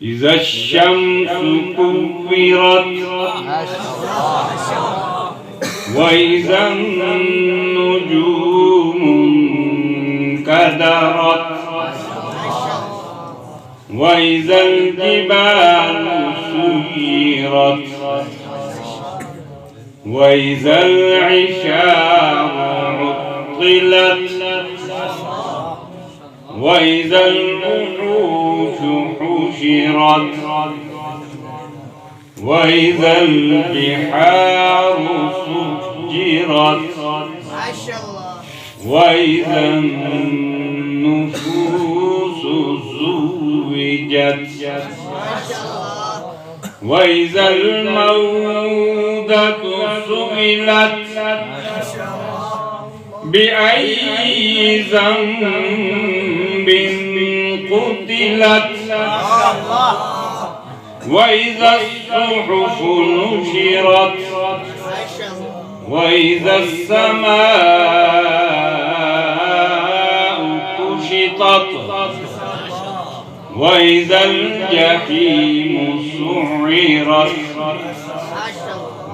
إذا الشمس كورت وإذا النجوم انكدرت وإذا الجبال سيرت وإذا العشار عطلت وإذا الوحوش حشرت وإذا البحار سجرت وإذا النفوس زوجت وإذا الموءودة سئلت بأي ذنب قتلت وإذا الصحف نشرت وإذا السماء كشطت وإذا الجحيم سعرت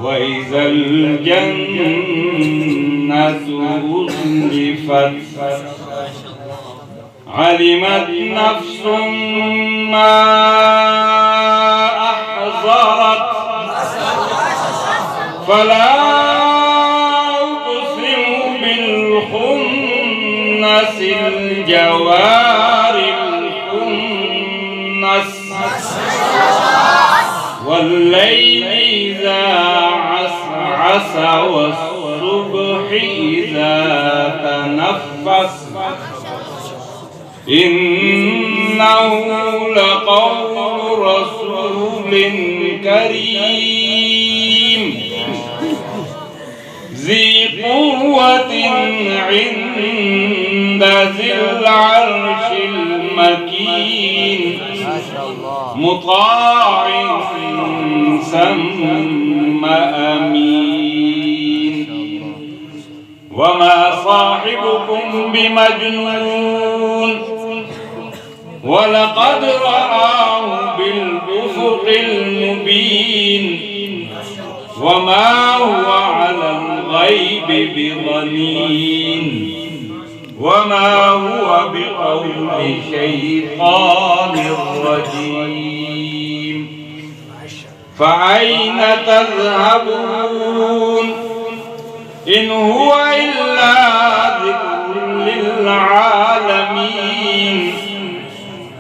وإذا الجنة أزلفت علمت نفس ما أحضرت فلا أقسم بالخنس الجوار الكنس والليل إذا عسعس والصبح إذا تنفس إنه لقول رسول كريم ذي قوة عند ذي العرش المكين مطاع ثم أمين وما صاحبكم بمجنون ولقد رآه بالأفق المبين وما هو على الغيب بضنين وما هو بقول شيطان رجيم فأين تذهبون إن هو إلا ذكر للعالمين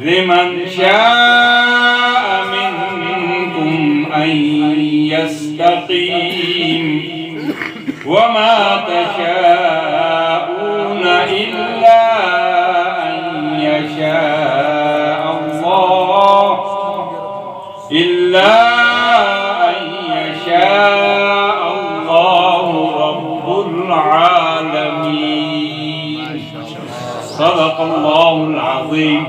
لمن شاء منكم أن يستقيم وما تشاءون إلا أن يشاء الله رب العالمين. صدق الله العظيم.